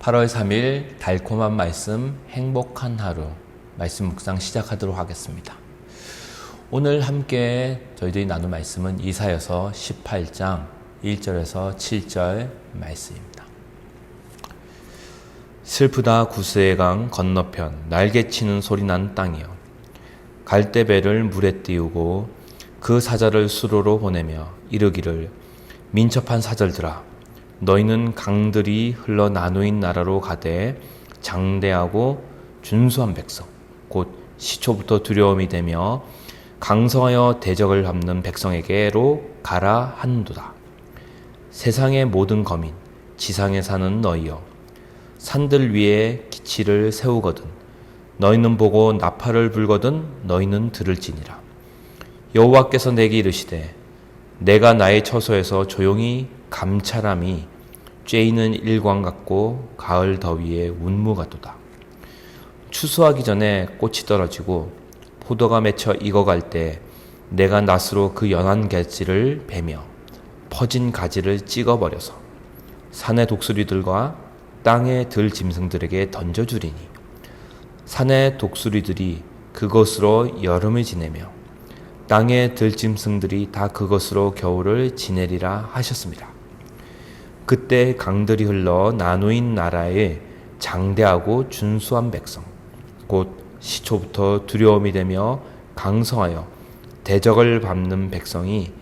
8월 3일 달콤한 말씀 행복한 하루 말씀 묵상 시작하도록 하겠습니다. 오늘 함께 저희들이 나눌 말씀은 이사야서 18장 1절에서 7절 말씀입니다. 슬프다 구스의 강 건너편 날개치는 소리 난 땅이여, 갈대배를 물에 띄우고 그 사자를 수로로 보내며 이르기를 민첩한 사절들아, 너희는 강들이 흘러 나누인 나라로 가되 장대하고 준수한 백성 곧 시초부터 두려움이 되며 강성하여 대적을 밟는 백성에게로 가라 한도다. 세상의 모든 거민 지상에 사는 너희여, 산들 위에 기치를 세우거든 너희는 보고 나팔을 불거든 너희는 들을지니라. 여호와께서 내게 이르시되 내가 나의 처소에서 조용히 감찰함이 쬐이는 일광 같고 가을 더위에 운무 같도다. 추수하기 전에 꽃이 떨어지고 포도가 맺혀 익어갈 때 내가 낫으로 그 연한 가지를 베며 퍼진 가지를 찍어버려서 산의 독수리들과 땅의 들짐승들에게 던져주리니 산의 독수리들이 그것으로 여름을 지내며 땅의 들짐승들이 다 그것으로 겨울을 지내리라 하셨습니다. 그때 강들이 흘러 나누인 나라에 장대하고 준수한 백성 곧 시초부터 두려움이 되며 강성하여 대적을 밟는 백성이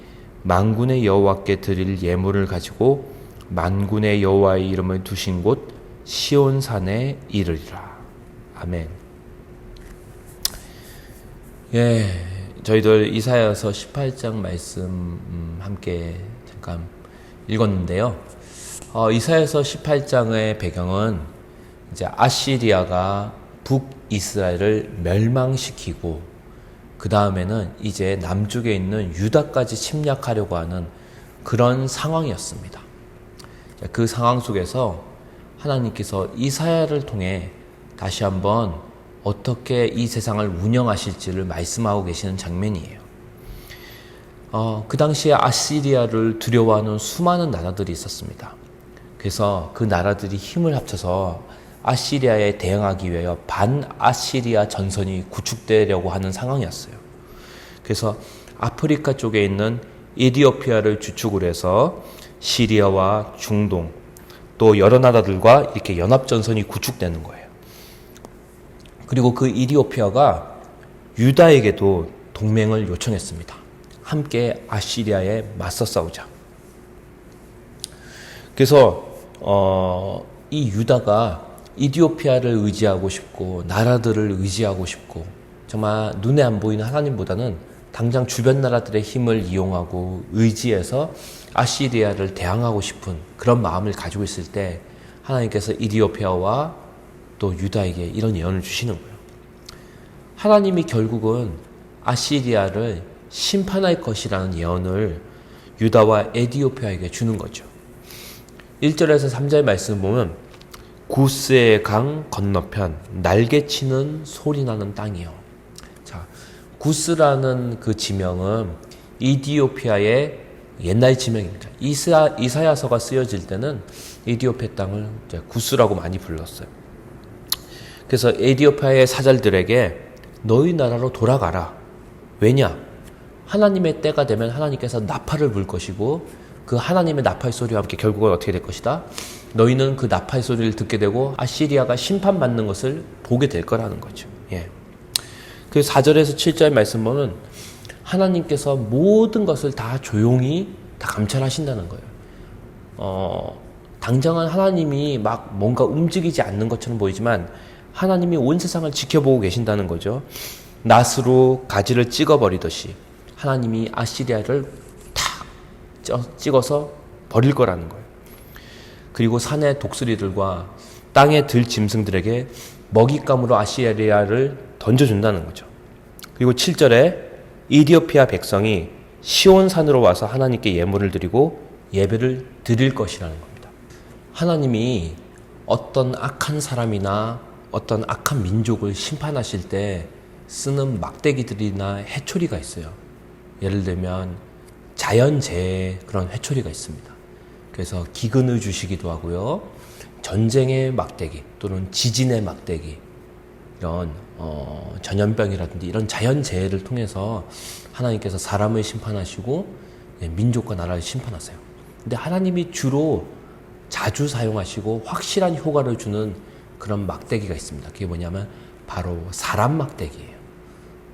만군의 여호와께 드릴 예물을 가지고 만군의 여호와의 이름을 두신 곳 시온산에 이르리라. 아멘. 저희들 이사야서 18장 말씀 함께 잠깐 읽었는데요. 이사야서 18장의 배경은 이제 아시리아가 북이스라엘을 멸망시키고 그 다음에는 이제 남쪽에 있는 유다까지 침략하려고 하는 그런 상황이었습니다. 그 상황 속에서 하나님께서 이사야를 통해 다시 한번 어떻게 이 세상을 운영하실지를 말씀하고 계시는 장면이에요. 그 당시에 아시리아를 두려워하는 수많은 나라들이 있었습니다. 그래서 그 나라들이 힘을 합쳐서 아시리아에 대응하기 위하여 반아시리아 전선이 구축되려고 하는 상황이었어요. 그래서 아프리카 쪽에 있는 에티오피아를 주축으로 해서 시리아와 중동 또 여러 나라들과 이렇게 연합전선이 구축되는 거예요. 그리고 그 에티오피아가 유다에게도 동맹을 요청했습니다. 함께 아시리아에 맞서 싸우자. 그래서 이 유다가 에티오피아를 의지하고 싶고 나라들을 의지하고 싶고 정말 눈에 안 보이는 하나님보다는 당장 주변 나라들의 힘을 이용하고 의지해서 아시리아를 대항하고 싶은 그런 마음을 가지고 있을 때 하나님께서 에티오피아와 또 유다에게 이런 예언을 주시는 거예요. 하나님이 결국은 아시리아를 심판할 것이라는 예언을 유다와 에티오피아에게 주는 거죠. 1절에서 3절 말씀을 보면 구스의 강 건너편 날개치는 소리나는 땅이요. 자, 구스라는 그 지명은 에티오피아의 옛날 지명입니다. 이사야서가 쓰여질 때는 에티오피아 땅을 구스라고 많이 불렀어요. 그래서 에티오피아의 사절들에게 너희 나라로 돌아가라. 왜냐? 하나님의 때가 되면 하나님께서 나팔을 불 것이고 그 하나님의 나팔 소리와 함께 결국은 어떻게 될 것이다? 너희는 그 나팔 소리를 듣게 되고 아시리아가 심판받는 것을 보게 될 거라는 거죠. 그 4절에서 7절 말씀 보면 하나님께서 모든 것을 다 조용히 다 감찰하신다는 거예요. 당장은 하나님이 막 뭔가 움직이지 않는 것처럼 보이지만 하나님이 온 세상을 지켜보고 계신다는 거죠. 낫으로 가지를 찍어버리듯이 하나님이 아시리아를 탁 찍어서 버릴 거라는 거예요. 그리고 산의 독수리들과 땅의 들짐승들에게 먹잇감으로 아시리아를 던져준다는 거죠. 그리고 7절에 에티오피아 백성이 시온산으로 와서 하나님께 예물을 드리고 예배를 드릴 것이라는 겁니다. 하나님이 어떤 악한 사람이나 어떤 악한 민족을 심판하실 때 쓰는 막대기들이나 해초리가 있어요. 예를 들면 자연재해 그런 해초리가 있습니다. 그래서 기근을 주시기도 하고요. 전쟁의 막대기 또는 지진의 막대기, 이런 전염병이라든지 이런 자연재해를 통해서 하나님께서 사람을 심판하시고 민족과 나라를 심판하세요. 근데 하나님이 주로 자주 사용하시고 확실한 효과를 주는 그런 막대기가 있습니다. 그게 뭐냐면 바로 사람 막대기예요.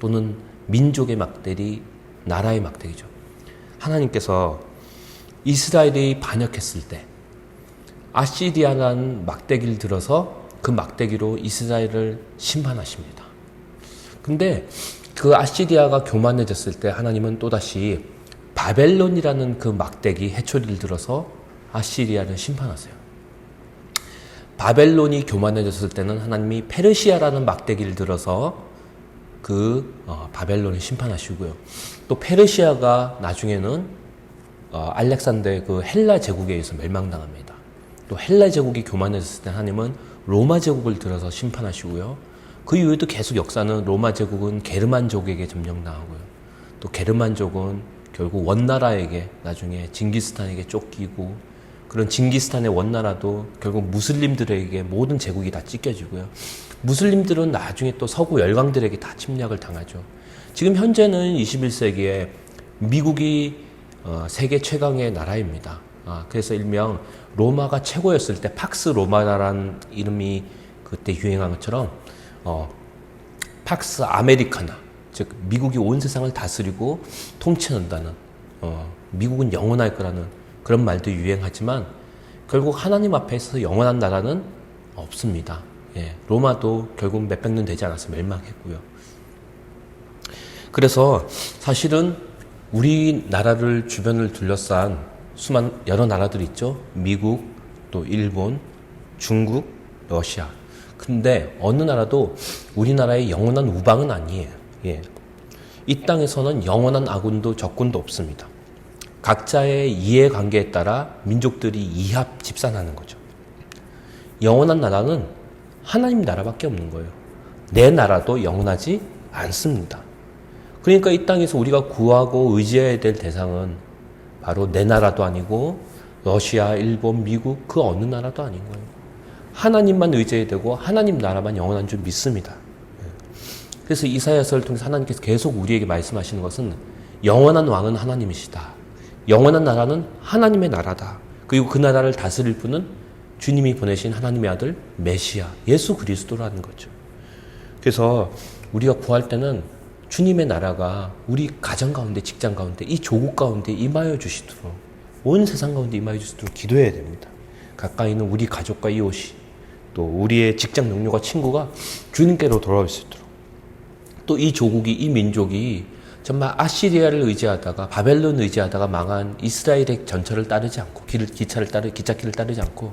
또는 민족의 막대기, 나라의 막대기죠. 하나님께서 이스라엘이 반역했을 때 아시리아라는 막대기를 들어서 그 막대기로 이스라엘을 심판하십니다. 근데 그 아시리아가 교만해졌을 때 하나님은 또다시 바벨론이라는 그 막대기 해초리를 들어서 아시리아를 심판하세요. 바벨론이 교만해졌을 때는 하나님이 페르시아라는 막대기를 들어서 바벨론을 심판하시고요. 또 페르시아가 나중에는 알렉산더의 그 헬라 제국에 의해서 멸망당합니다. 또 헬라 제국이 교만해졌을 때 하나님은 로마 제국을 들어서 심판하시고요. 그 이후에도 계속 역사는 로마 제국은 게르만족에게 점령당하고요. 또 게르만족은 결국 원나라에게 나중에 징기스탄에게 쫓기고, 그런 징기스탄의 원나라도 결국 무슬림들에게 모든 제국이 다 찢겨지고요. 무슬림들은 나중에 또 서구 열강들에게 다 침략을 당하죠. 지금 현재는 21세기에 미국이 세계 최강의 나라입니다. 그래서 일명 로마가 최고였을 때 팍스 로마라는 이름이 그때 유행한 것처럼 팍스 아메리카나, 즉 미국이 온 세상을 다스리고 통치한다는, 미국은 영원할 거라는 그런 말도 유행하지만 결국 하나님 앞에서 영원한 나라는 없습니다. 로마도 결국 몇백 년 되지 않아서 멸망했고요. 그래서 사실은 우리나라를 주변을 둘러싼 여러 나라들이 있죠. 미국, 또 일본, 중국, 러시아. 근데 어느 나라도 우리나라의 영원한 우방은 아니에요. 이 땅에서는 영원한 아군도 적군도 없습니다. 각자의 이해관계에 따라 민족들이 이합 집산하는 거죠. 영원한 나라는 하나님 나라밖에 없는 거예요. 내 나라도 영원하지 않습니다. 그러니까 이 땅에서 우리가 구하고 의지해야 될 대상은 바로 내 나라도 아니고 러시아, 일본, 미국 그 어느 나라도 아닌 거예요. 하나님만 의지해야 되고 하나님 나라만 영원한 줄 믿습니다. 그래서 이사야서를 통해서 하나님께서 계속 우리에게 말씀하시는 것은 영원한 왕은 하나님이시다. 영원한 나라는 하나님의 나라다. 그리고 그 나라를 다스릴 분은 주님이 보내신 하나님의 아들 메시아 예수 그리스도라는 거죠. 그래서 우리가 구할 때는 주님의 나라가 우리 가정 가운데, 직장 가운데, 이 조국 가운데 임하여 주시도록, 온 세상 가운데 임하여 주시도록 기도해야 됩니다. 가까이 있는 우리 가족과 이웃이, 또 우리의 직장 동료가, 친구가 주님께로 돌아올 수 있도록, 또 이 조국이, 이 민족이 정말 아시리아를 의지하다가, 바벨론을 의지하다가 망한 이스라엘의 전철을 따르지 않고, 기찻길을 따르지 않고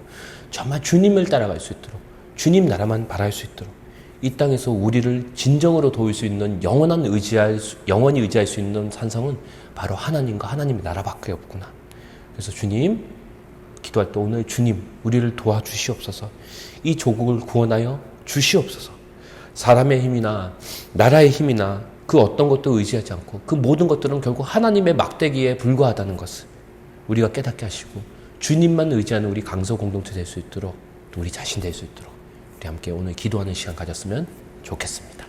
정말 주님을 따라갈 수 있도록, 주님 나라만 바랄 수 있도록, 이 땅에서 우리를 진정으로 도울 수 있는 영원히 의지할 수 있는 산성은 바로 하나님과 하나님의 나라밖에 없구나. 그래서 주님, 기도할 때 오늘 주님 우리를 도와주시옵소서. 이 조국을 구원하여 주시옵소서. 사람의 힘이나 나라의 힘이나 그 어떤 것도 의지하지 않고 그 모든 것들은 결국 하나님의 막대기에 불과하다는 것을 우리가 깨닫게 하시고, 주님만 의지하는 우리 강서 공동체 될 수 있도록, 또 우리 자신 될 수 있도록 우리 함께 오늘 기도하는 시간 가졌으면 좋겠습니다.